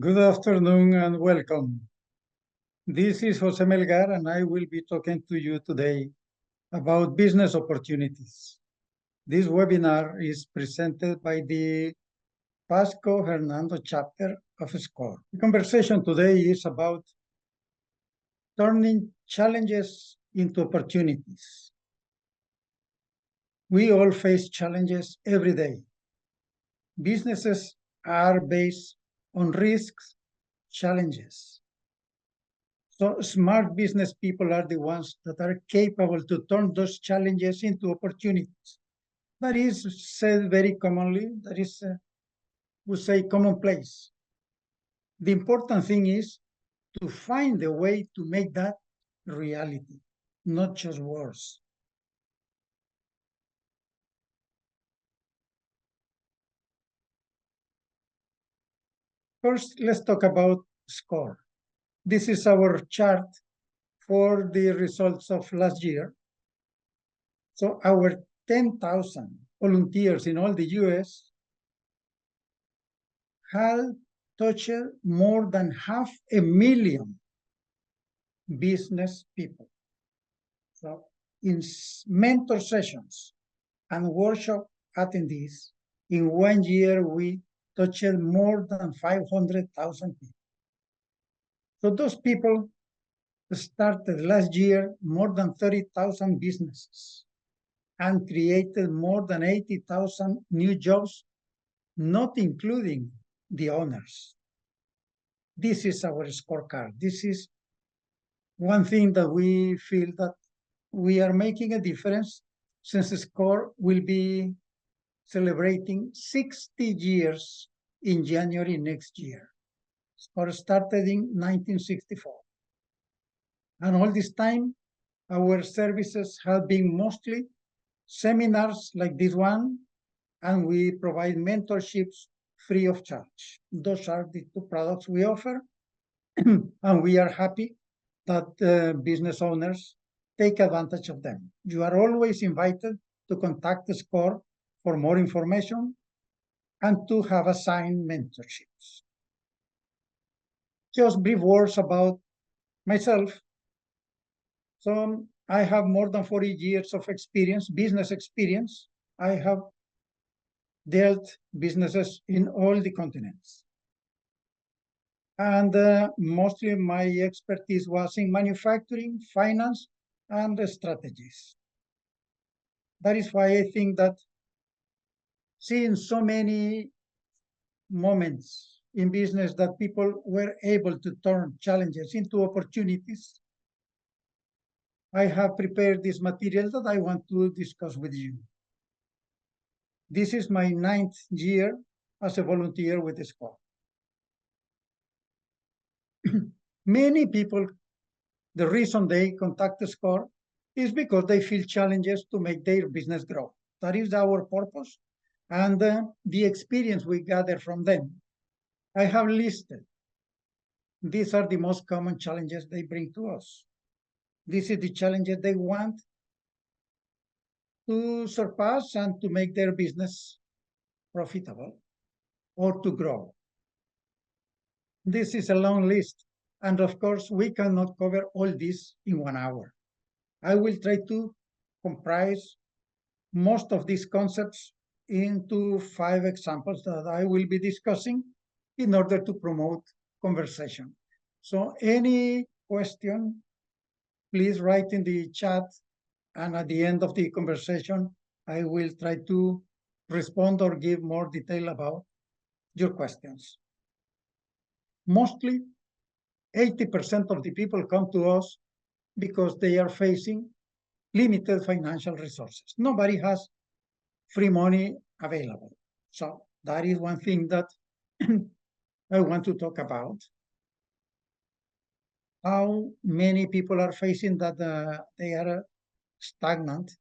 Good afternoon and welcome. This is Jose Melgar, and I will be talking to you today about business opportunities. This webinar is presented by the Pasco Hernando chapter of SCORE. The conversation today is about turning challenges into opportunities. We all face challenges every day. Businesses are based on risks, challenges. So smart business people are the ones that are capable to turn those challenges into opportunities. That is said very commonly, that is, we say, commonplace. The important thing is to find a way to make that reality, not just words. First, let's talk about SCORE. This is our chart for the results of last year. So our 10,000 volunteers in all the US had touched more than 500,000 business people. So in mentor sessions and workshop attendees, in 1 year, we touched more than 500,000 people. So those people started last year more than 30,000 businesses and created more than 80,000 new jobs, not including the owners. This is our scorecard. This is one thing that we feel that we are making a difference, since SCORE will be celebrating 60 years in January next year. SCORE started in 1964. And all this time, our services have been mostly seminars like this one, and we provide mentorships free of charge. Those are the two products we offer, and we are happy that business owners take advantage of them. You are always invited to contact the SCORE for more information and to have assigned mentorships. Just brief words about myself. So I have more than 40 years of experience, business experience. I have dealt businesses in all the continents. And mostly my expertise was in manufacturing, finance, and strategies. That is why I think that seeing so many moments in business that people were able to turn challenges into opportunities, I have prepared this material that I want to discuss with you. This is my 9th year as a volunteer with the SCORE. Many people, the reason they contact the SCORE is because they feel challenges to make their business grow. That is our purpose and the experience we gather from them. I have listed. These are the most common challenges they bring to us. This is the challenges they want to surpass and to make their business profitable or to grow. This is a long list. And of course, we cannot cover all this in 1 hour. I will try to comprise most of these concepts into 5 examples that I will be discussing in order to promote conversation. So any question, please write in the chat, and at the end of the conversation, I will try to respond or give more detail about your questions. Mostly, 80% of the people come to us because they are facing limited financial resources. Nobody has free money available. So that is one thing that I want to talk about. How many people are facing that they are stagnant,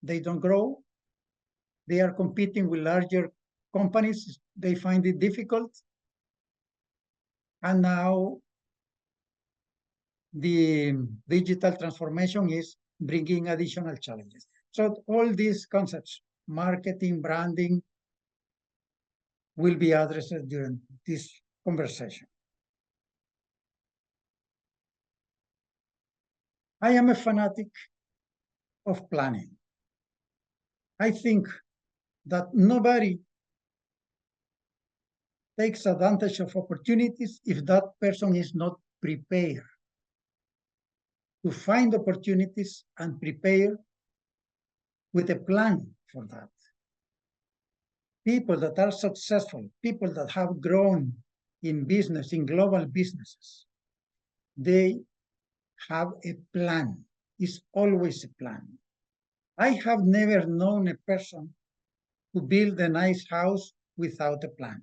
they don't grow, they are competing with larger companies, they find it difficult, and now the digital transformation is bringing additional challenges. So all these concepts, marketing, branding, will be addressed during this conversation. I am a fanatic of planning. I think that nobody takes advantage of opportunities if that person is not prepared to find opportunities and prepare with a plan for that. People that are successful, people that have grown in business, in global businesses, they have a plan. It's always a plan. I have never known a person who build a nice house without a plan.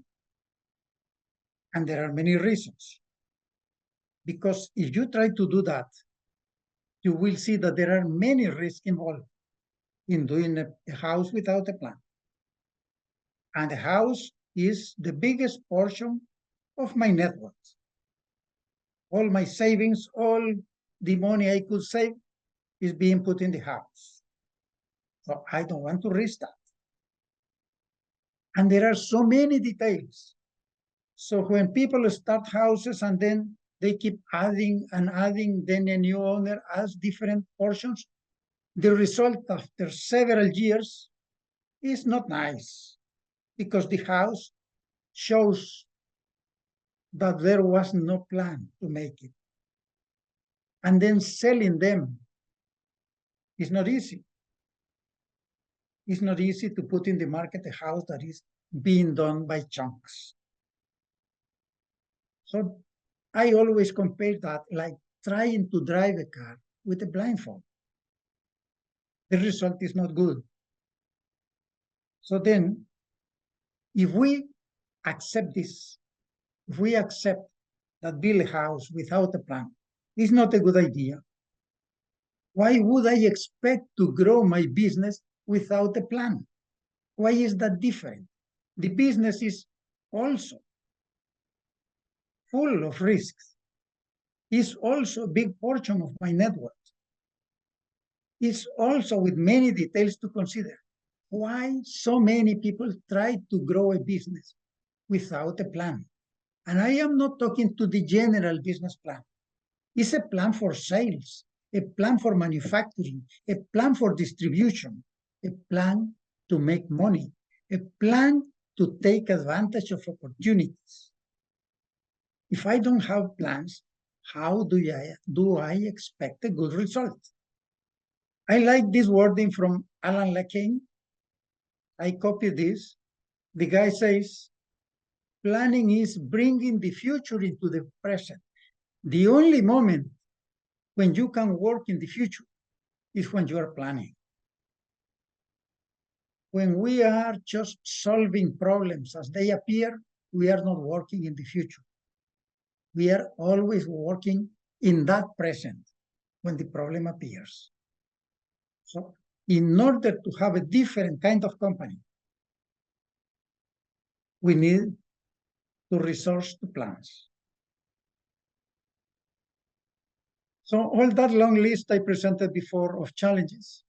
And there are many reasons. Because if you try to do that, you will see that there are many risks involved in doing a house without a plan. And the house is the biggest portion of my net worth. All my savings, all the money I could save is being put in the house. So I don't want to risk that. And there are so many details. So when people start houses and then they keep adding and adding, then a new owner adds different portions, the result after several years is not nice because the house shows that there was no plan to make it. And then selling them is not easy. It's not easy to put in the market a house that is being done by chunks. So I always compare that like trying to drive a car with a blindfold. The result is not good. So then, if we accept this, if we accept that build a house without a plan is not a good idea, why would I expect to grow my business without a plan? Why is that different? The business is also full of risks. It's also a big portion of my net worth. It's also with many details to consider. Why so many people try to grow a business without a plan? And I am not talking to the general business plan. It's a plan for sales, a plan for manufacturing, a plan for distribution, a plan to make money, a plan to take advantage of opportunities. If I don't have plans, how do I expect a good result? I like this wording from Alan Lakein. I copy this. The guy says, planning is bringing the future into the present. The only moment when you can work in the future is when you are planning. When we are just solving problems as they appear, we are not working in the future. We are always working in that present when the problem appears. So in order to have a different kind of company, we need to resource to plans. So all that long list I presented before of challenges,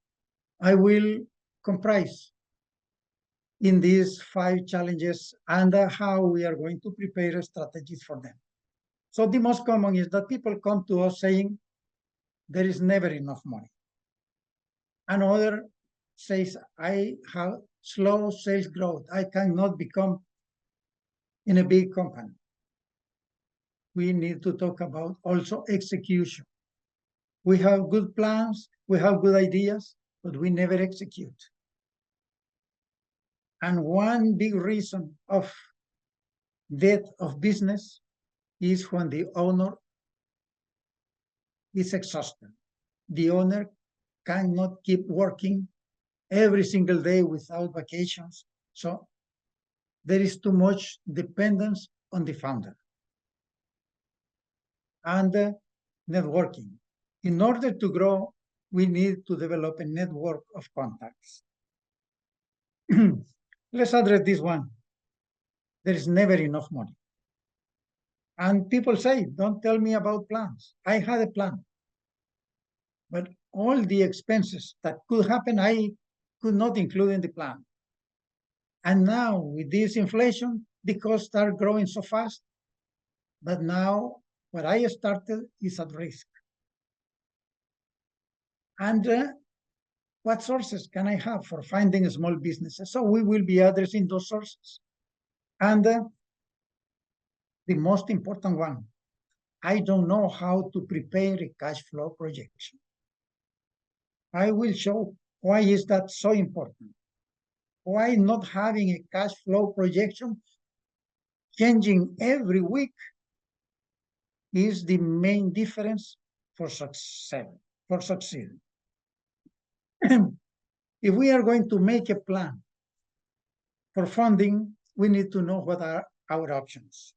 I will comprise in these 5 challenges and how we are going to prepare strategies for them. So the most common is that people come to us saying, there is never enough money. Another says, I have slow sales growth. I cannot become in a big company. We need to talk about also execution. We have good plans, we have good ideas, but we never execute. And one big reason of death of business is when the owner is exhausted. The owner cannot keep working every single day without vacations. So there is too much dependence on the founder. And networking. In order to grow, we need to develop a network of contacts. Let's address this one. There is never enough money. And people say, don't tell me about plans. I had a plan. But all the expenses that could happen, I could not include in the plan. And now with this inflation, the costs are growing so fast that now what I started is at risk. And what sources can I have for finding small businesses? So we will be addressing those sources. And the most important one, I don't know how to prepare a cash flow projection. I will show why is that so important. Why not having a cash flow projection changing every week is the main difference for success, for succeeding. If we are going to make a plan for funding, we need to know what are our options.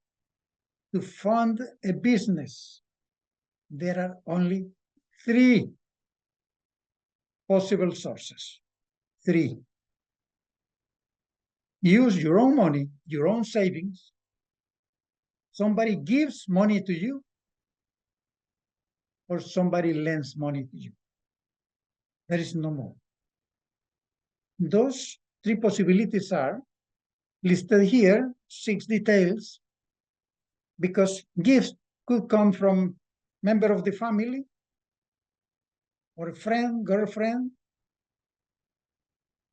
To fund a business, there are only three possible sources. Three. Use your own money, your own savings. Somebody gives money to you, or somebody lends money to you. There is no more. Those three possibilities are listed here, 6 details, because gifts could come from member of the family, or a friend, girlfriend,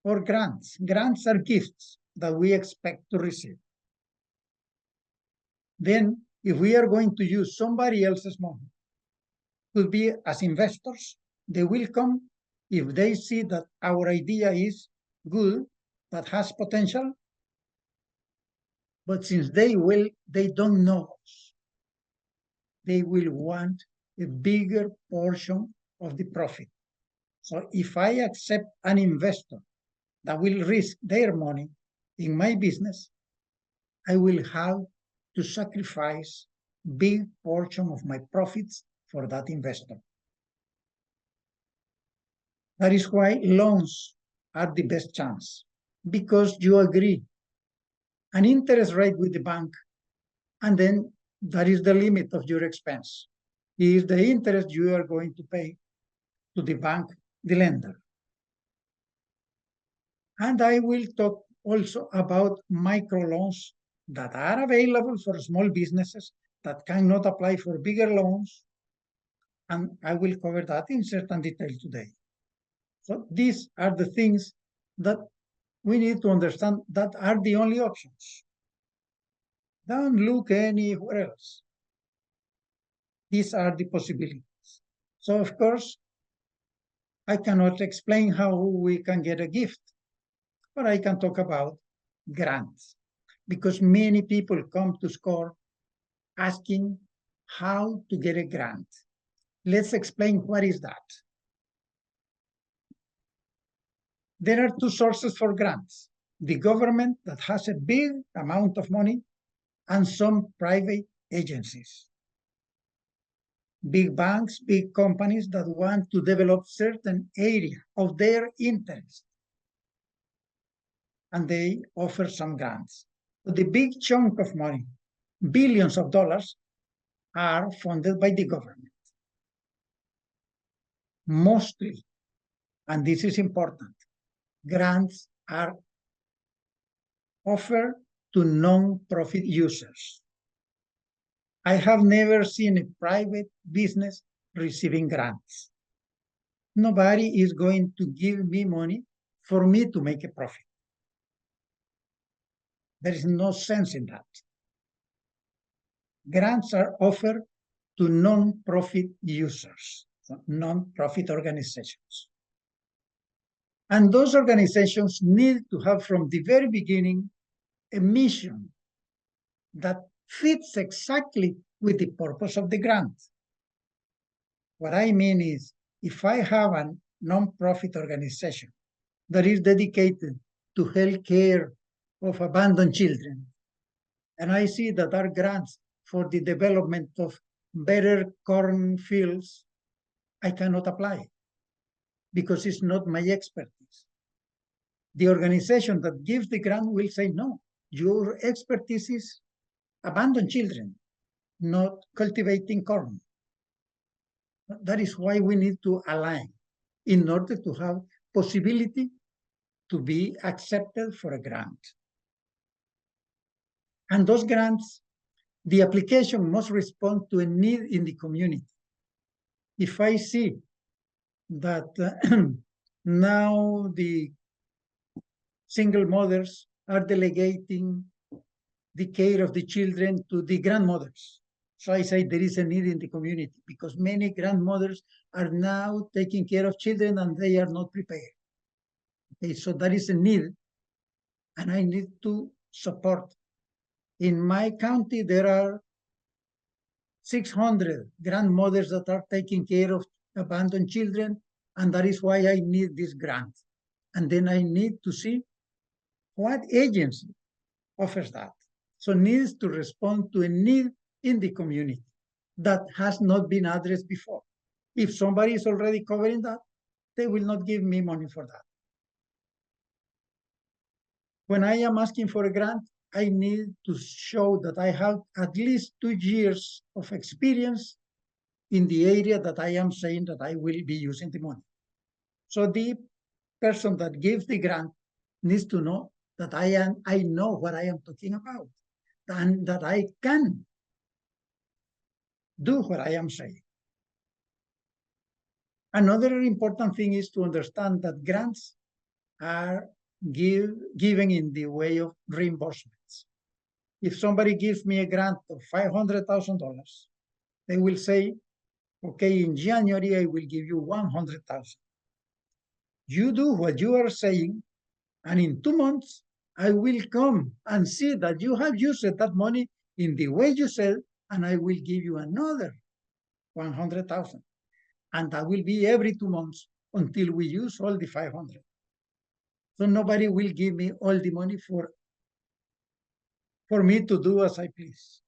or grants. Grants are gifts that we expect to receive. Then, if we are going to use somebody else's money, could be as investors, they will come if they see that our idea is good, that has potential, but since they don't know us, they will want a bigger portion of the profit. So if I accept an investor that will risk their money in my business, I will have to sacrifice big portion of my profits for that investor. That is why loans are the best chance, because you agree an interest rate with the bank, and then that is the limit of your expense. Is the interest you are going to pay to the bank, the lender. And I will talk also about microloans that are available for small businesses that cannot apply for bigger loans. And I will cover that in certain detail today. So these are the things that we need to understand that are the only options. Don't look anywhere else. These are the possibilities. So of course, I cannot explain how we can get a gift, but I can talk about grants, because many people come to SCORE asking how to get a grant. Let's explain what is that. There are two sources for grants: the government that has a big amount of money and some private agencies. Big banks, big companies that want to develop certain area of their interest, and they offer some grants. But the big chunk of money, billions of dollars, are funded by the government. Mostly, and this is important, grants are offered to non-profit users. I have never seen a private business receiving grants. Nobody is going to give me money for me to make a profit. There is no sense in that. Grants are offered to non-profit users, so non-profit organizations. And those organizations need to have from the very beginning a mission that fits exactly with the purpose of the grant. What I mean is, if I have a non-profit organization that is dedicated to health care of abandoned children, and I see that there are grants for the development of better corn fields, I cannot apply because it's not my expertise. The organization that gives the grant will say, no, your expertise is abandoned children, not cultivating corn. That is why we need to align in order to have possibility to be accepted for a grant. And those grants, the application must respond to a need in the community. If I see that now the single mothers are delegating the care of the children to the grandmothers. So I say there is a need in the community because many grandmothers are now taking care of children and they are not prepared. Okay, so there is a need and I need to support. In my county, there are 600 grandmothers that are taking care of abandoned children, and that is why I need this grant. And then I need to see what agency offers that. So needs to respond to a need in the community that has not been addressed before. If somebody is already covering that, they will not give me money for that. When I am asking for a grant, I need to show that I have at least 2 years of experience in the area that I am saying that I will be using the money. So the person that gives the grant needs to know that I know what I am talking about and that I can do what I am saying. Another important thing is to understand that grants are given in the way of reimbursements. If somebody gives me a grant of $500,000, they will say, okay, in January, I will give you 100,000. You do what you are saying, and in 2 months, I will come and see that you have used that money in the way you said, and I will give you another 100,000. And that will be every 2 months until we use all the 500. So nobody will give me all the money for me to do as I please.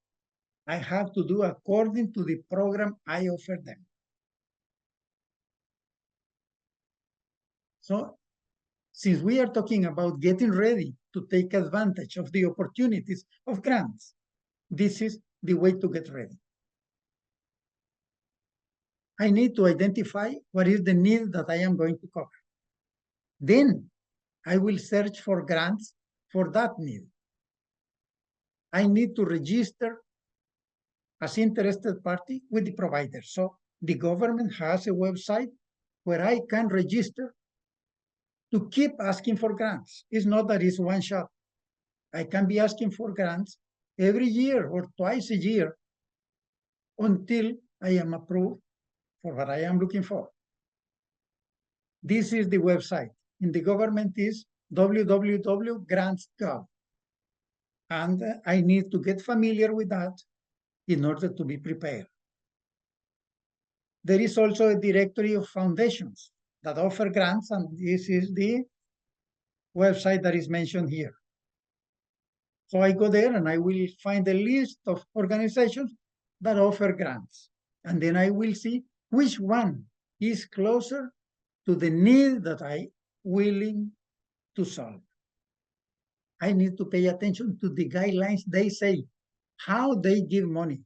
I have to do according to the program I offer them. So since we are talking about getting ready to take advantage of the opportunities of grants, this is the way to get ready. I need to identify what is the need that I am going to cover. Then I will search for grants for that need. I need to register as interested party with the provider. So the government has a website where I can register to keep asking for grants. It's not that it's one shot. I can be asking for grants every year or twice a year until I am approved for what I am looking for. This is the website. In the government is www.grants.gov. And I need to get familiar with that in order to be prepared. There is also a directory of foundations that offer grants, and this is the website that is mentioned here. So I go there and I will find a list of organizations that offer grants. And then I will see which one is closer to the need that I willing to solve. I need to pay attention to the guidelines they say, how they give money,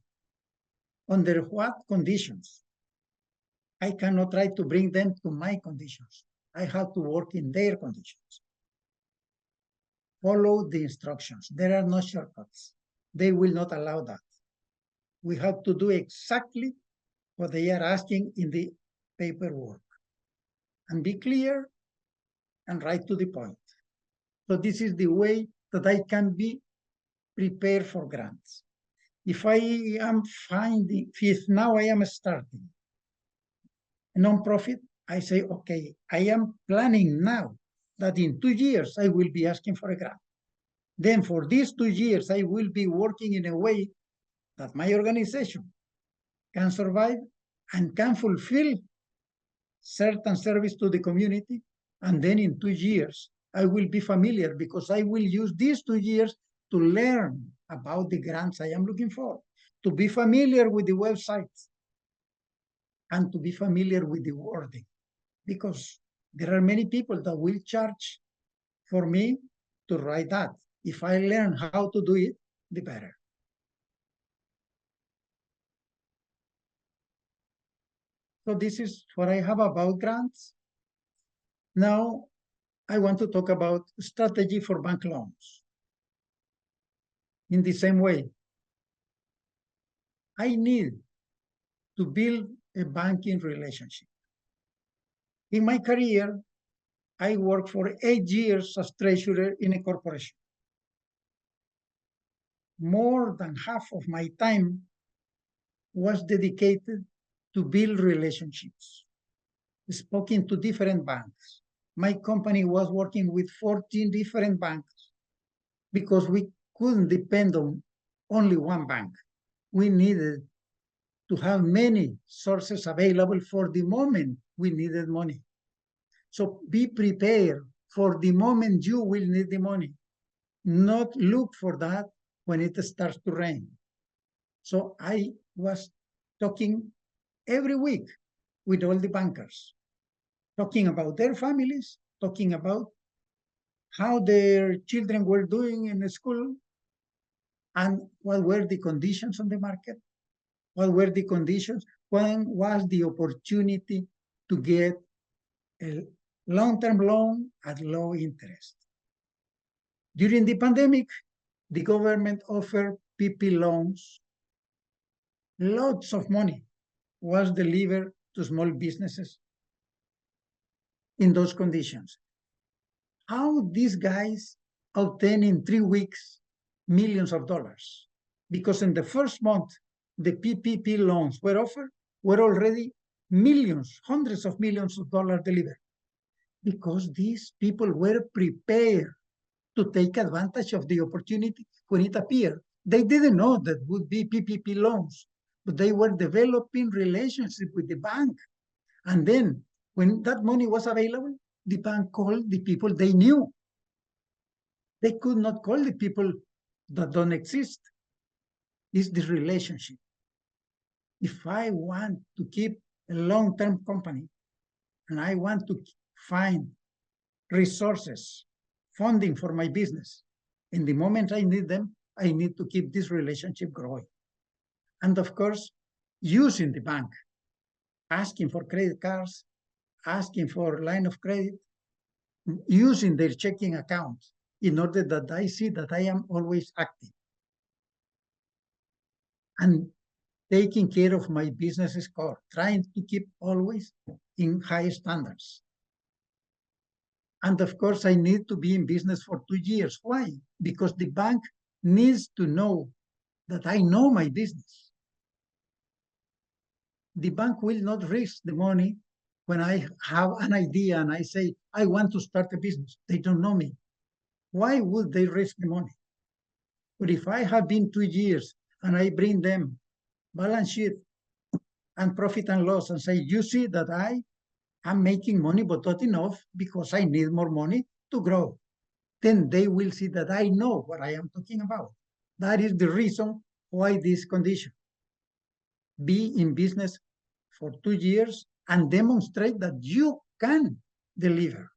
under what conditions. I cannot try to bring them to my conditions. I have to work in their conditions. Follow the instructions. There are no shortcuts. They will not allow that. We have to do exactly what they are asking in the paperwork and be clear and right to the point. So this is the way that I can be prepared for grants. If I am finding, if now I am starting a nonprofit, I say, okay, I am planning now that in 2 years I will be asking for a grant. Then for these 2 years, I will be working in a way that my organization can survive and can fulfill certain service to the community. And then in 2 years, I will be familiar because I will use these 2 years to learn about the grants I am looking for, to be familiar with the websites, and to be familiar with the wording, because there are many people that will charge for me to write that. If I learn how to do it, the better. So this is what I have about grants. Now, I want to talk about strategy for bank loans. In the same way, I need to build a banking relationship. In my career, I worked for 8 years as treasurer in a corporation. More than half of my time was dedicated to build relationships, speaking to different banks. My company was working with 14 different banks because we couldn't depend on only one bank. We needed to have many sources available for the moment we needed money. So be prepared for the moment you will need the money, not look for that when it starts to rain. So I was talking every week with all the bankers, talking about their families, talking about how their children were doing in the school, and what were the conditions on the market, what were the conditions, when was the opportunity to get a long-term loan at low interest. During the pandemic, the government offered PP loans. Lots of money was delivered to small businesses in those conditions. How these guys obtain in 3 weeks millions of dollars? Because in the first month, the PPP loans were offered, were already millions, hundreds of millions of dollars delivered. Because these people were prepared to take advantage of the opportunity when it appeared. They didn't know that would be PPP loans, but they were developing relationship with the bank. And then when that money was available, the bank called the people they knew. They could not call the people that don't exist. It's the relationship. If I want to keep a long-term company and I want to find resources, funding for my business, in the moment I need them, I need to keep this relationship growing. And of course, using the bank, asking for credit cards, asking for line of credit, using their checking account in order that I see that I am always active and taking care of my business score, trying to keep always in high standards. And of course, I need to be in business for 2 years. Why? Because the bank needs to know that I know my business. The bank will not risk the money when I have an idea and I say, I want to start a business. They don't know me. Why would they risk the money? But if I have been 2 years and I bring them balance sheet and profit and loss and say, you see that I am making money, but not enough because I need more money to grow, then they will see that I know what I am talking about. That is the reason why this condition. Be in business for 2 years and demonstrate that you can deliver,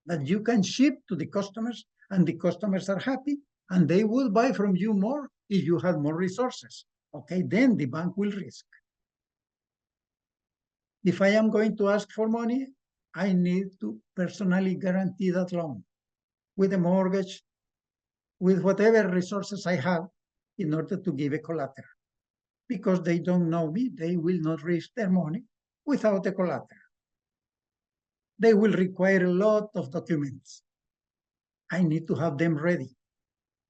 that you can ship to the customers and the customers are happy and they will buy from you more if you have more resources. Okay, then the bank will risk. If I am going to ask for money, I need to personally guarantee that loan with a mortgage, with whatever resources I have in order to give a collateral. Because they don't know me, they will not risk their money without a collateral. They will require a lot of documents. I need to have them ready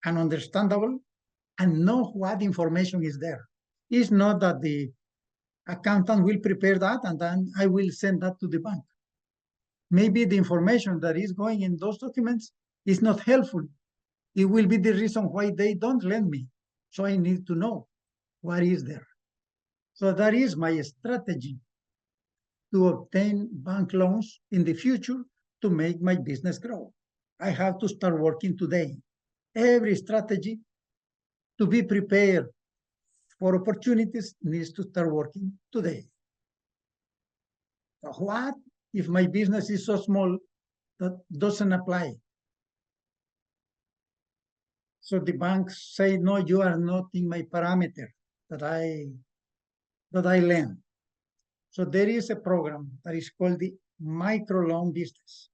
and understandable and know what information is there. It's not that the accountant will prepare that and then I will send that to the bank. Maybe the information that is going in those documents is not helpful. It will be the reason why they don't lend me. So I need to know what is there. So that is my strategy to obtain bank loans in the future to make my business grow. I have to start working today. Every strategy to be prepared for opportunities needs to start working today. So what if my business is so small that doesn't apply? So the banks say, no, you are not in my parameter that I lend. So there is a program that is called the microloan business.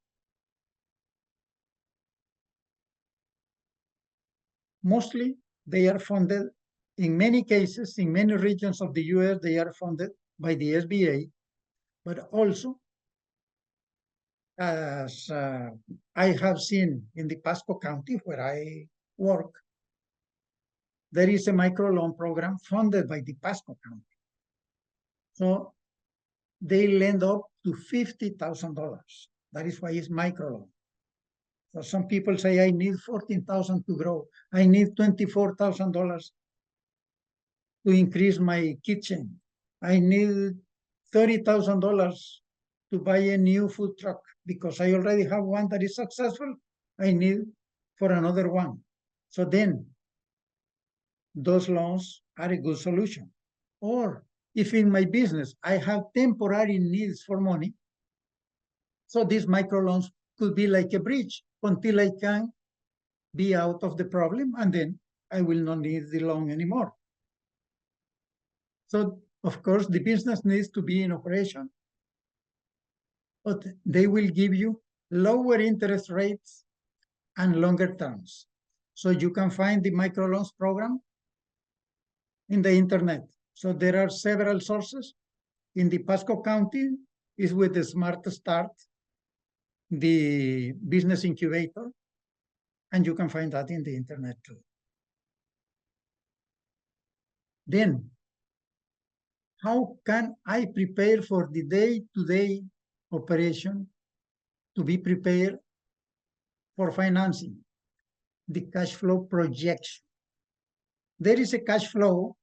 Mostly they are funded, in many cases, in many regions of the US, they are funded by the SBA, but also as I have seen in the Pasco County where I work, there is a microloan program funded by the Pasco County. So they lend up to $50,000. That is why it's microloan. So some people say, I need 14,000 to grow. I need $24,000 to increase my kitchen. I need $30,000 to buy a new food truck because I already have one that is successful. I need for another one. So then those loans are a good solution. Or if in my business I have temporary needs for money, so these microloans could be like a bridge until I can be out of the problem, and then I will not need the loan anymore. So of course the business needs to be in operation, but they will give you lower interest rates and longer terms. So you can find the microloans program in the internet. So there are several sources. In the Pasco County is with the Smart Start, the business incubator, and you can find that in the internet too. Then, how can I prepare for the day-to-day operation to be prepared for financing? The cash flow projection. There is a cash flow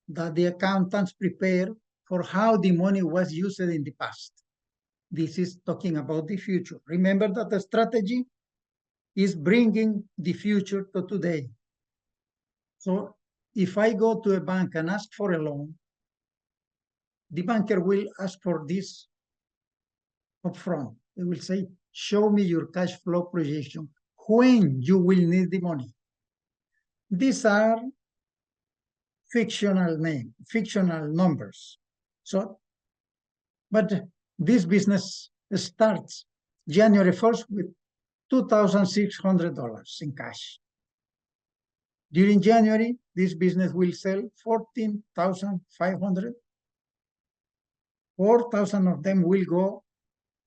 that the accountants prepare for how the money was used in the past. This is talking about the future. Remember that the strategy is bringing the future to today. So if I go to a bank and ask for a loan, the banker will ask for this upfront. They will say, show me your cash flow projection when you will need the money. These are fictional numbers. So, but this business starts January 1st with $2,600 in cash. During January, this business will sell 14,500. 4,000 of them will go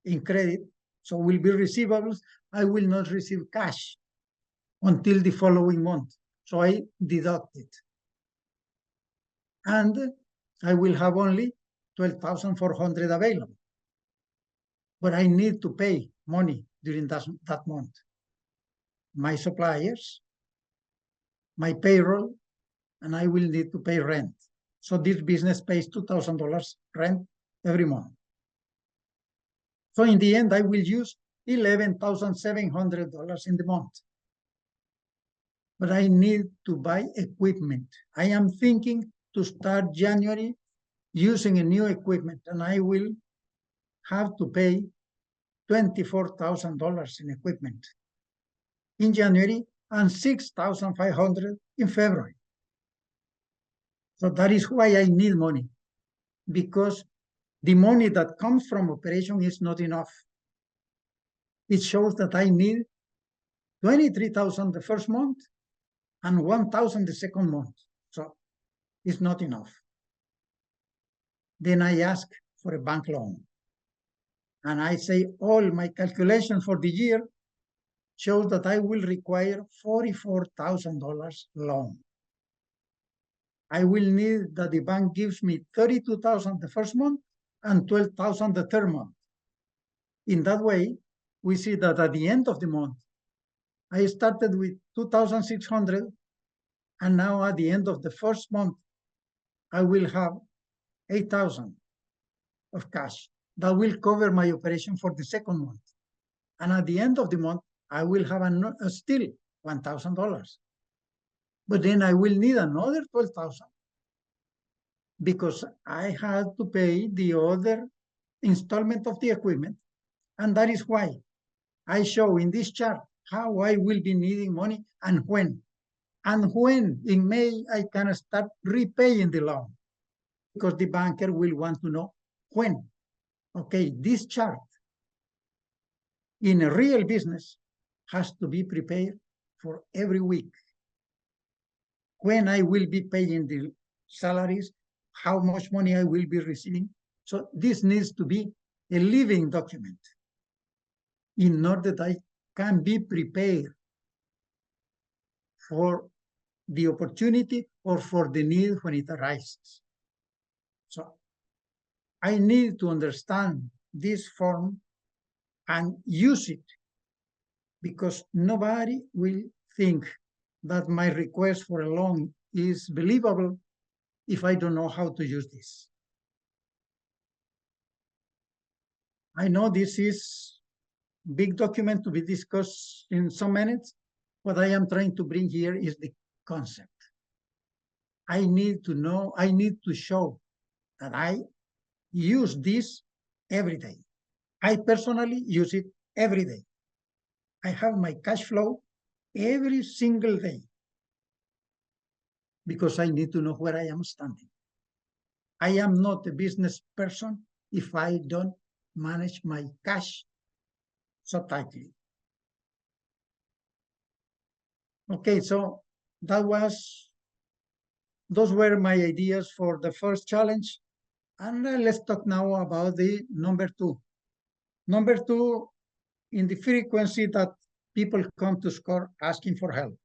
in credit, so will be receivables. I will not receive cash until the following month, so I deduct it. And I will have only 12,400 available. But I need to pay money during that month. My suppliers, my payroll, and I will need to pay rent. So this business pays $2,000 rent every month. So in the end, I will use $11,700 in the month. But I need to buy equipment. I am thinking to start January using a new equipment, and I will have to pay $24,000 in equipment in January and $6,500 in February. So that is why I need money, because the money that comes from operation is not enough. It shows that I need $23,000 the first month and $1,000 the second month. So it's not enough. Then I ask for a bank loan. And I say all my calculations for the year shows that I will require $44,000 loan. I will need that the bank gives me $32,000 the first month and $12,000 the third month. In that way, we see that at the end of the month, I started with 2,600, and now at the end of the first month, I will have 8,000 of cash that will cover my operation for the second month. And at the end of the month, I will have still $1,000. But then I will need another 12,000 because I had to pay the other installment of the equipment. And that is why I show in this chart how I will be needing money and when. And when in May I can start repaying the loan, because the banker will want to know when. Okay, this chart in a real business has to be prepared for every week. When I will be paying the salaries, how much money I will be receiving. So this needs to be a living document. in order that I can be prepared for the opportunity or for the need when it arises. So I need to understand this form and use it, because nobody will think that my request for a loan is believable if I don't know how to use this. I know this is a big document to be discussed in some minutes. What I am trying to bring here is the concept. I need to know, I need to show that I use this every day. I personally use it every day. I have my cash flow every single day because I need to know where I am standing. I am not a business person if I don't manage my cash so tightly. Okay, so those were my ideas for the first challenge. And let's talk now about the number two. Number two, in the frequency that people come to SCORE asking for help.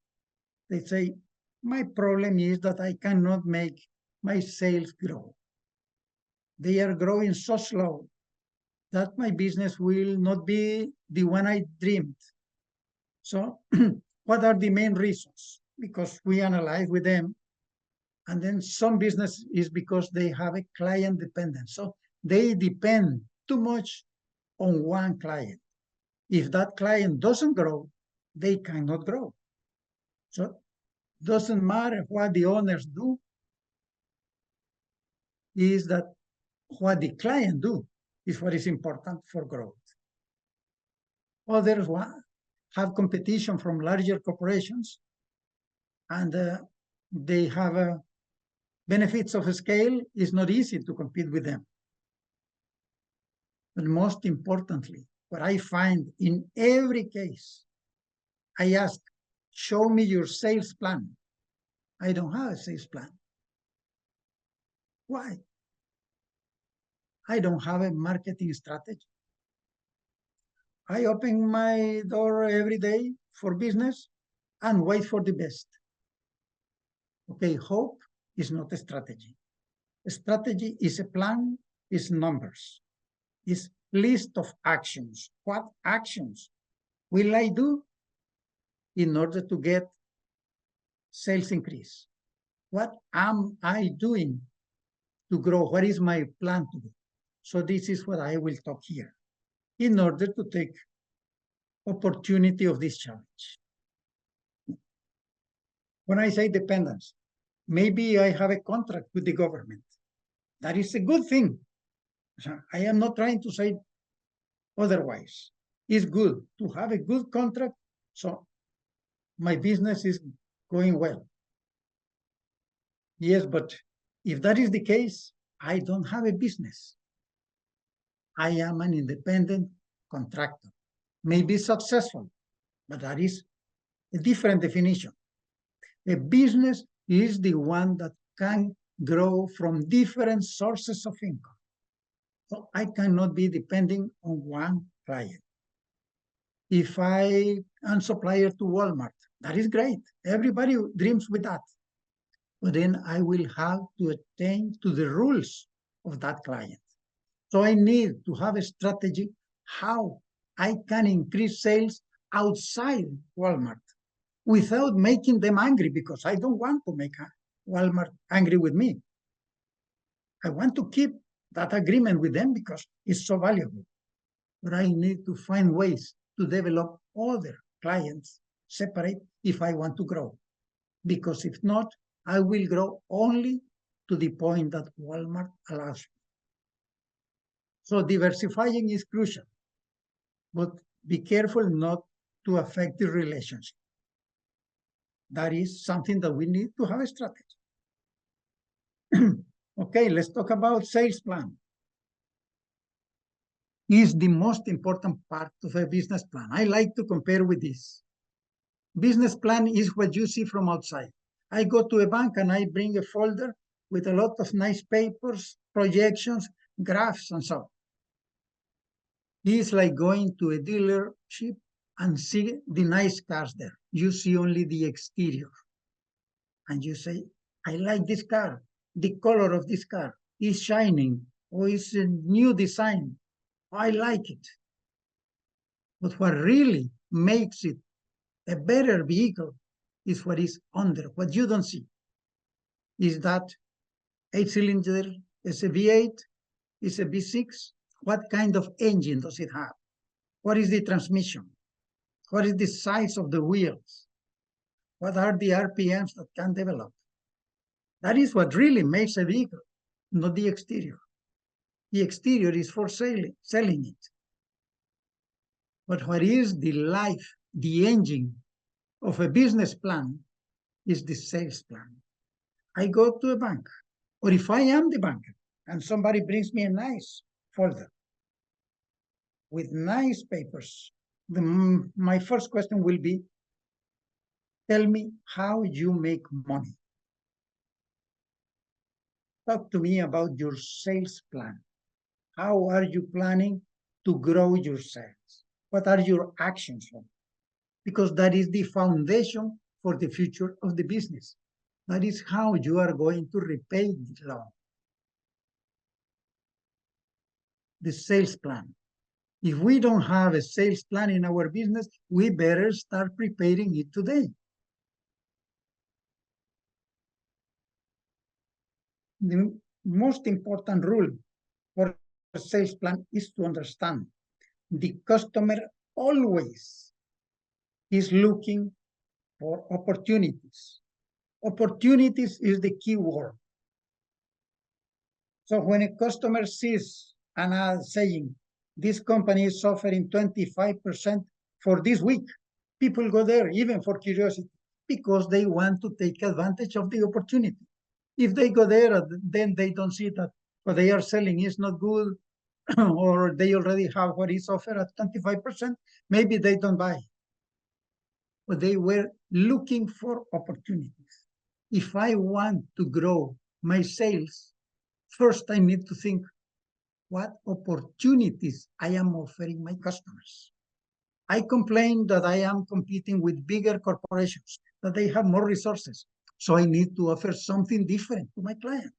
They say, my problem is that I cannot make my sales grow. They are growing so slow that my business will not be the one I dreamed. So what are the main reasons? Because we analyze with them, and then some business is because they have a client dependence. So they depend too much on one client. If that client doesn't grow, they cannot grow. So doesn't matter what the owners do, is that what the client do is what is important for growth. Others have competition from larger corporations, and they have benefits of scale. It's not easy to compete with them. But most importantly, what I find in every case, I ask, show me your sales plan. I don't have a sales plan. Why? I don't have a marketing strategy. I open my door every day for business and wait for the best. Okay, hope is not a strategy. A strategy is a plan, is numbers, is list of actions. What actions will I do in order to get sales increase? What am I doing to grow? What is my plan to do? So this is what I will talk here in order to take opportunity of this challenge. When I say dependence, maybe I have a contract with the government. That is a good thing. I am not trying to say otherwise. It's good to have a good contract, so my business is going well. Yes, but if that is the case, I don't have a business. I am an independent contractor. Maybe successful, but that is a different definition. A business is the one that can grow from different sources of income. So I cannot be depending on one client. If I am supplier to Walmart, that is great. Everybody dreams with that. But then I will have to attend to the rules of that client. So I need to have a strategy how I can increase sales outside Walmart without making them angry, because I don't want to make Walmart angry with me. I want to keep that agreement with them because it's so valuable. But I need to find ways to develop other clients separate if I want to grow. Because if not, I will grow only to the point that Walmart allows me. So diversifying is crucial, but be careful not to affect the relationship. That is something that we need to have a strategy. Okay, let's talk about sales plan. Is the most important part of a business plan. I like to compare with this. Business plan is what you see from outside. I go to a bank and I bring a folder with a lot of nice papers, projections, graphs, and so on. It's like going to a dealership and see the nice cars there. You see only the exterior. And you say, I like this car. The color of this car is shining, or it's a new design. I like it. But what really makes it a better vehicle is what is under. What you don't see is that 8-cylinder is a V8, is a V6. What kind of engine does it have? What is the transmission? What is the size of the wheels? What are the RPMs that can develop? That is what really makes a vehicle, not the exterior. The exterior is for selling it. But what is the life, the engine of a business plan is the sales plan. I go to a bank, or if I am the banker and somebody brings me a nice folder with nice papers, my first question will be, tell me how you make money. Talk to me about your sales plan. How are you planning to grow your sales? What are your actions? Because that is the foundation for the future of the business. That is how you are going to repay the loan. The sales plan. If we don't have a sales plan in our business, we better start preparing it today. The most important rule for a sales plan is to understand the customer always is looking for opportunities. Opportunities is the key word. So when a customer sees an ad saying, this company is offering 25% for this week, people go there even for curiosity because they want to take advantage of the opportunity. If they go there, then they don't see that what they are selling is not good, or they already have what is offered at 25%, maybe they don't buy. But they were looking for opportunities. If I want to grow my sales, first I need to think what opportunities I am offering my customers. I complain that I am competing with bigger corporations, that they have more resources. So I need to offer something different to my client.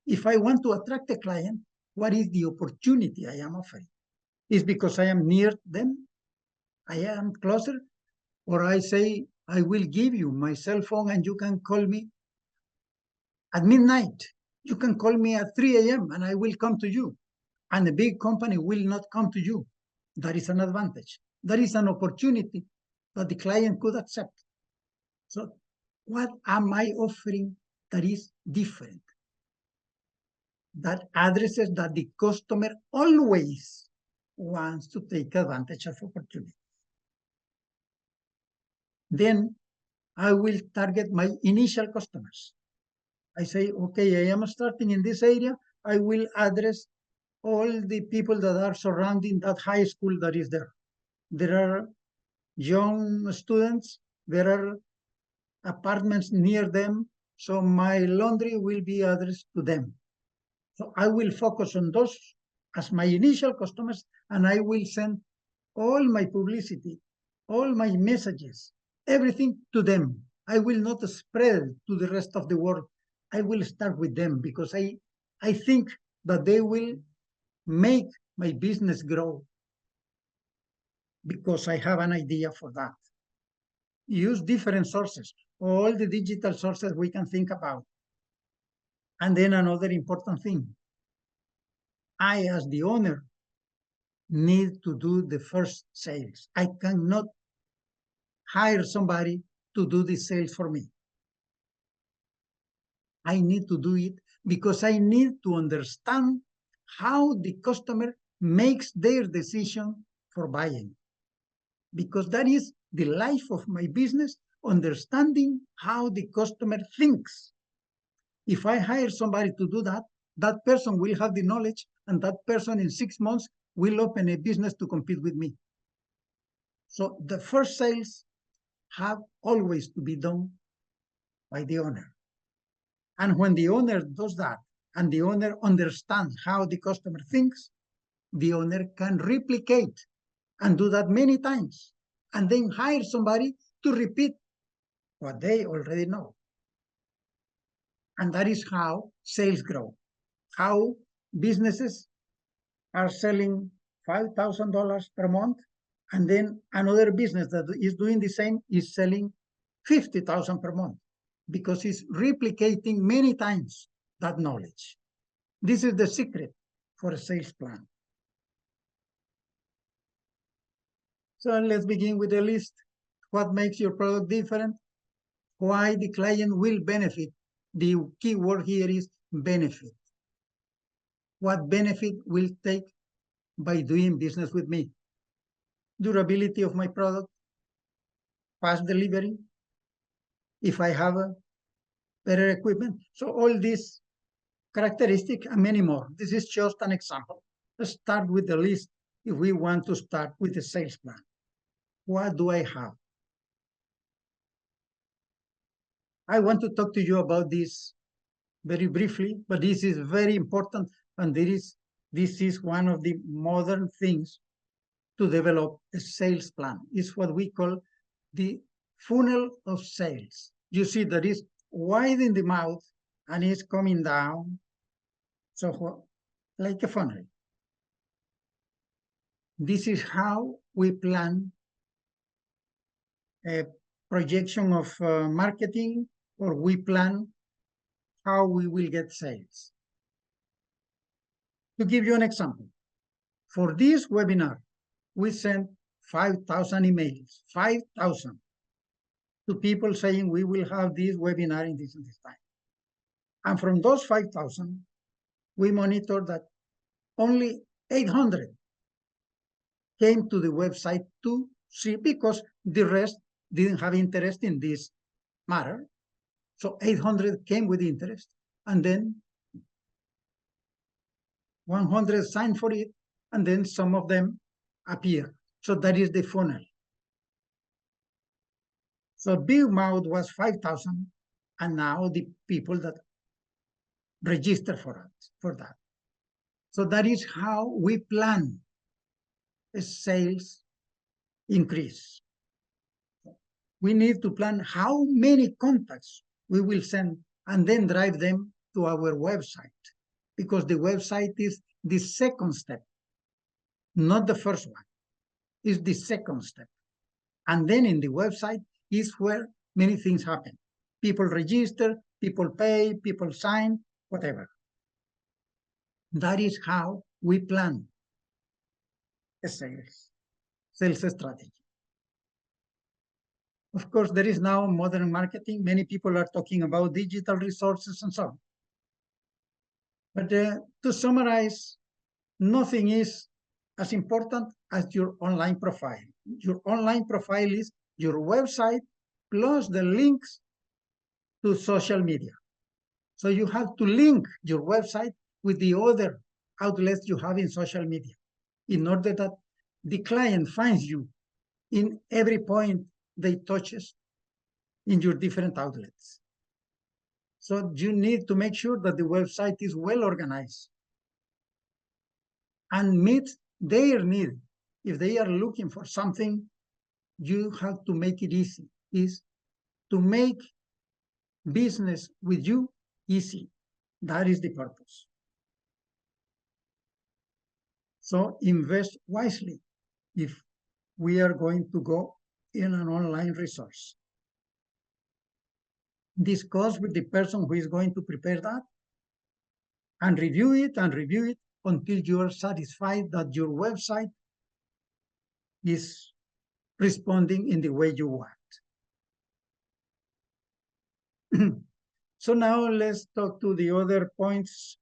If I want to attract a client, what is the opportunity I am offering? Is because I am near them? I am closer? Or I say, I will give you my cell phone and you can call me at midnight. You can call me at 3 a.m. and I will come to you. And a big company will not come to you. That is an advantage. That is an opportunity that the client could accept. So what am I offering that is different? That addresses that the customer always wants to take advantage of opportunity. Then I will target my initial customers. I say, okay, I am starting in this area. I will address all the people that are surrounding that high school that is there. There are young students, there are apartments near them, so my laundry will be addressed to them. So I will focus on those as my initial customers, and I will send all my publicity, all my messages, everything to them. I will not spread to the rest of the world. I will start with them because I think that they will make my business grow because I have an idea for that. Use different sources, all the digital sources we can think about. And then another important thing, I, as the owner, need to do the first sales. I cannot hire somebody to do the sales for me. I need to do it because I need to understand how the customer makes their decision for buying. Because that is the life of my business, understanding how the customer thinks. If I hire somebody to do that, that person will have the knowledge, and that person in 6 months will open a business to compete with me. So the first sales have always to be done by the owner. And when the owner does that, and the owner understands how the customer thinks, the owner can replicate and do that many times, and then hire somebody to repeat what they already know. And that is how sales grow, how businesses are selling $5,000 per month, and then another business that is doing the same is selling $50,000 per month, because it's replicating many times that knowledge. This is the secret for a sales plan. So let's begin with the list. What makes your product different? Why the client will benefit. The key word here is benefit. What benefit will take by doing business with me? Durability of my product, fast delivery, if I have a better equipment. So all these characteristics and many more. This is just an example. Let's start with the list if we want to start with the sales plan. What do I have? I want to talk to you about this very briefly, but this is very important, and this is one of the modern things to develop a sales plan. It's what we call the funnel of sales. You see that is wide in the mouth and it's coming down, so like a funnel. This is how we plan a projection of marketing, or we plan how we will get sales. To give you an example, for this webinar, we sent 5,000 emails, 5,000, to people saying we will have this webinar in this and this time. And from those 5,000, we monitored that only 800 came to the website to see, because the rest didn't have interest in this matter. So 800 came with interest, and then 100 signed for it, and then some of them appear. So that is the funnel. So big mouth was 5,000, and now the people that register for that. So that is how we plan a sales increase. We need to plan how many contacts we will send and then drive them to our website, because the website is the second step, not the first one. It's the second step. And then in the website is where many things happen. People register, people pay, people sign, whatever. That is how we plan a sales strategy. Of course, there is now modern marketing. Many people are talking about digital resources and so on. But to summarize, nothing is as important as your online profile. Your online profile is your website plus the links to social media. So you have to link your website with the other outlets you have in social media, in order that the client finds you in every point they touches in your different outlets. So you need to make sure that the website is well organized and meets their need. If they are looking for something, you have to make it easy. Is to make business with you easy. That is the purpose. So invest wisely if we are going to go in an online resource. Discuss with the person who is going to prepare that, and review it until you are satisfied that your website is responding in the way you want. So now let's talk to the other points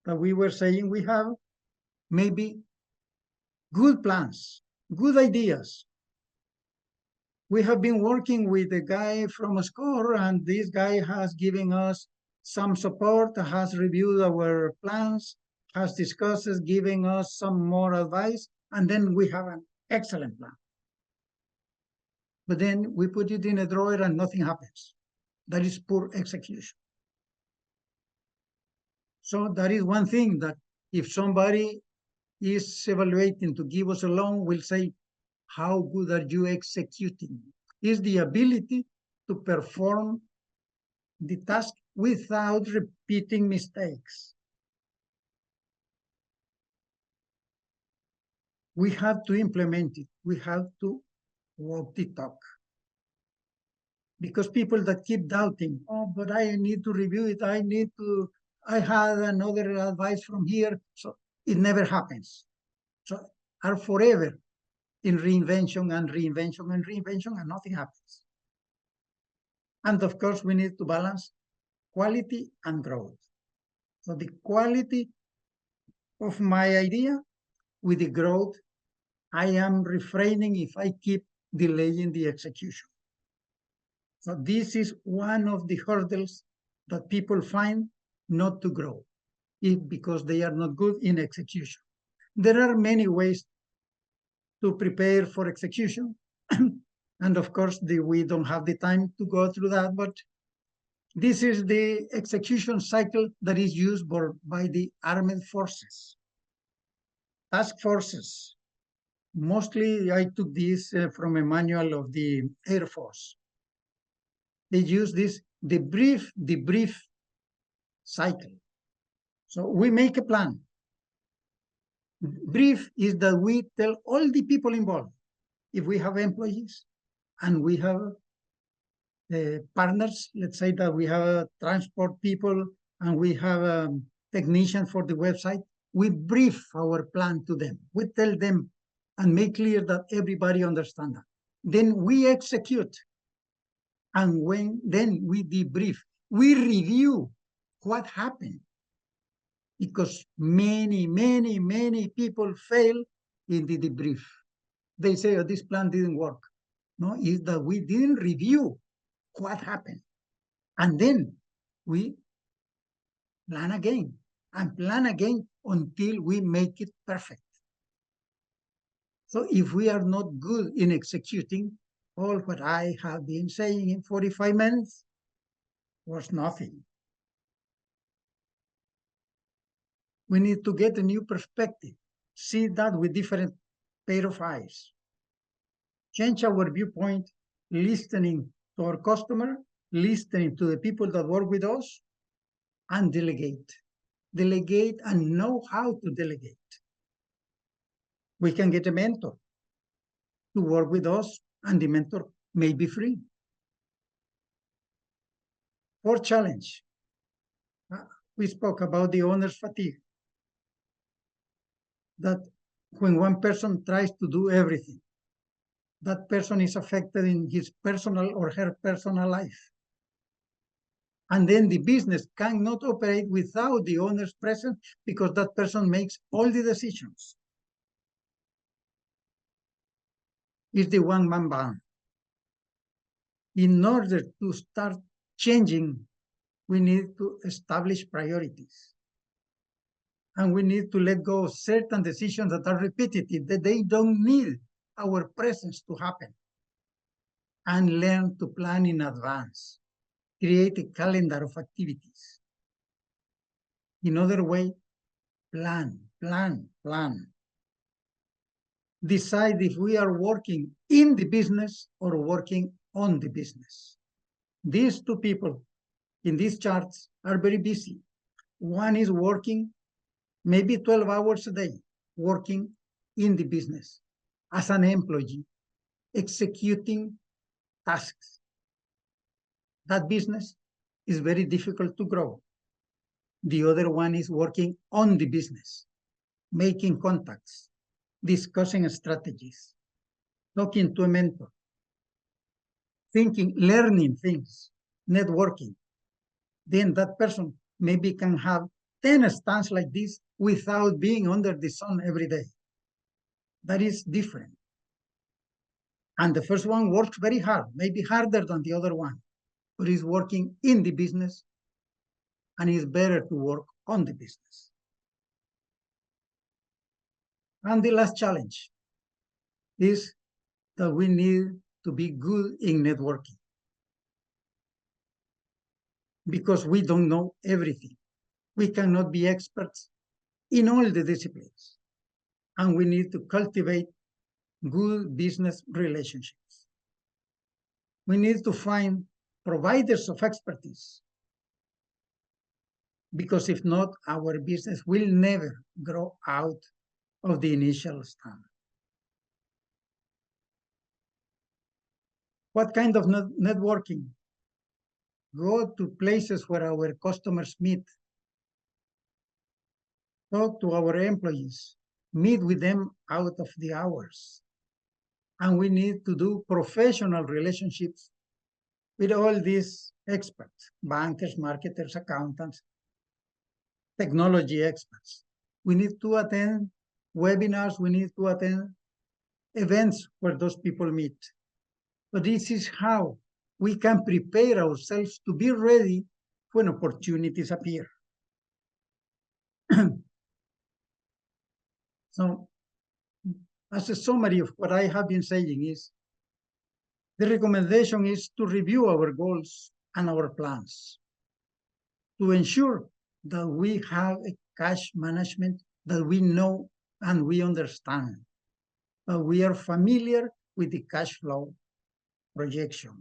that we were saying. We have maybe good plans, good ideas. We have been working with a guy from SCORE, and this guy has given us some support, has reviewed our plans, has discussed, giving us some more advice, and then we have an excellent plan. But then we put it in a drawer and nothing happens. That is poor execution. So that is one thing, that if somebody is evaluating to give us a loan will say, how good are you executing? Is the ability to perform the task without repeating mistakes. We have to implement it. We have to walk the talk. Because people that keep doubting, oh, but I need to review it. I had another advice from here. So it never happens. So are forever in reinvention and reinvention and reinvention, and nothing happens. And of course, we need to balance quality and growth. So the quality of my idea with the growth, I am refraining if I keep delaying the execution. So this is one of the hurdles that people find not to grow, because they are not good in execution. There are many ways to prepare for execution. And of course, we don't have the time to go through that, but this is the execution cycle that is used by the armed forces. Task forces. Mostly I took this from a manual of the Air Force. They use this debrief cycle. So we make a plan. Brief is that we tell all the people involved. If we have employees and we have partners, let's say that we have transport people and we have a technician for the website, we brief our plan to them. We tell them and make clear that everybody understands that. Then we execute. And then we debrief. We review what happened. Because many people fail in the debrief. They say, oh, this plan didn't work. No, is that we didn't review what happened. And then we plan again and plan again until we make it perfect. So if we are not good in executing, all what I have been saying in 45 minutes was nothing. We need to get a new perspective, see that with different pair of eyes. Change our viewpoint, listening to our customer, listening to the people that work with us, and delegate. Delegate and know how to delegate. We can get a mentor to work with us, and the mentor may be free. Fourth challenge. We spoke about the owner's fatigue. That when one person tries to do everything, that person is affected in his personal or her personal life. And then the business cannot operate without the owner's presence because that person makes all the decisions. It's the one-man band. In order to start changing, we need to establish priorities. And we need to let go of certain decisions that are repetitive, that they don't need our presence to happen. And learn to plan in advance. Create a calendar of activities. In other way, plan. Decide if we are working in the business or working on the business. These two people in these charts are very busy. One is working maybe 12 hours a day, working in the business as an employee, executing tasks. That business is very difficult to grow. The other one is working on the business, making contacts, discussing strategies, talking to a mentor, thinking, learning things, networking. Then that person maybe can have 10 stands like this without being under the sun every day. That is different. And the first one works very hard, maybe harder than the other one, but is working in the business and it's better to work on the business. And the last challenge is that we need to be good in networking because we don't know everything. We cannot be experts in all the disciplines. and we need to cultivate good business relationships. We need to find providers of expertise, because if not, our business will never grow out of the initial stand. What kind of networking? Go to places where our customers meet. Talk to our employees. Meet with them out of the hours. And we need to do professional relationships with all these experts, bankers, marketers, accountants, technology experts. We need to attend webinars. We need to attend events where those people meet. But this is how we can prepare ourselves to be ready when opportunities appear. So, as a summary of what I have been saying is, the recommendation is to review our goals and our plans to ensure that we have a cash management that we know and we understand, that we are familiar with the cash flow projection,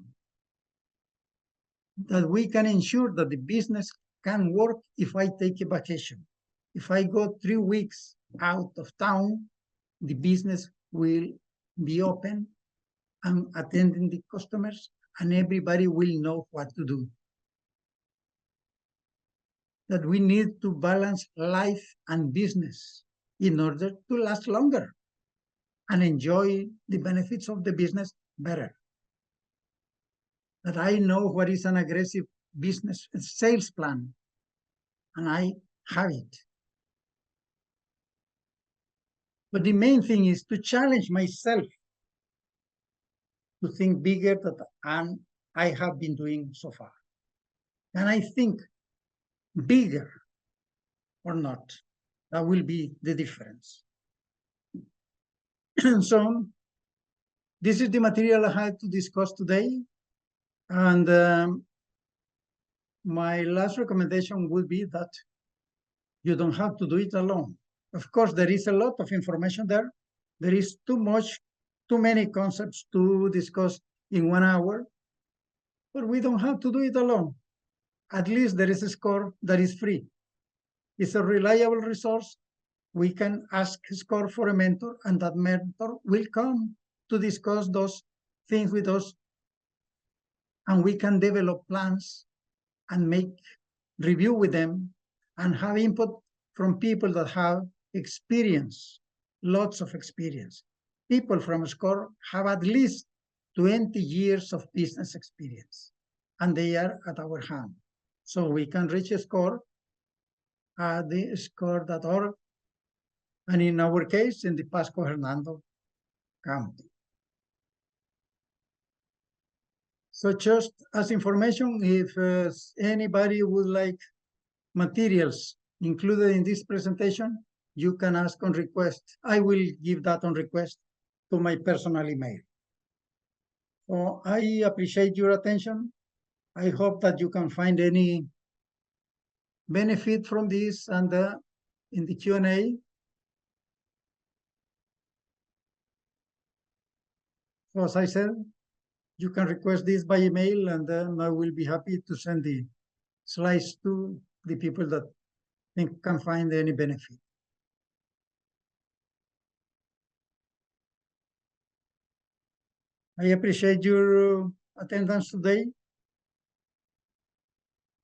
that we can ensure that the business can work if I take a vacation. If I go 3 weeks out of town, the business will be open and attending the customers, and everybody will know what to do. That we need to balance life and business in order to last longer and enjoy the benefits of the business better. That I know what is an aggressive business sales plan, and I have it. But the main thing is to challenge myself to think bigger than I have been doing so far. And I think bigger or not, that will be the difference. So this is the material I had to discuss today. And my last recommendation would be that you don't have to do it alone. Of course, there is a lot of information there. There is too many concepts to discuss in 1 hour, but we don't have to do it alone. At least there is a SCORE that is free. It's a reliable resource. We can ask SCORE for a mentor, and that mentor will come to discuss those things with us, and we can develop plans and make review with them and have input from people that have experience, lots of experience. People from SCORE have at least 20 years of business experience, and they are at our hand. So we can reach SCORE at the SCORE.org, and in our case, in the Pasco Hernando County. So just as information, if anybody would like materials included in this presentation, you can ask on request. I will give that on request to my personal email. So I appreciate your attention. I hope that you can find any benefit from this, and in the Q&A. So as I said, you can request this by email, and then I will be happy to send the slides to the people that think can find any benefit. I appreciate your attendance today,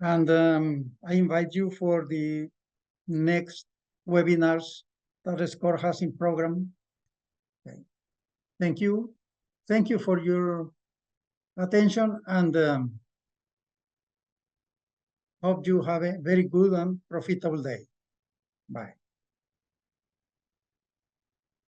and I invite you for the next webinars that SCORE has in program. Okay. Thank you. Thank you for your attention, and hope you have a very good and profitable day. Bye.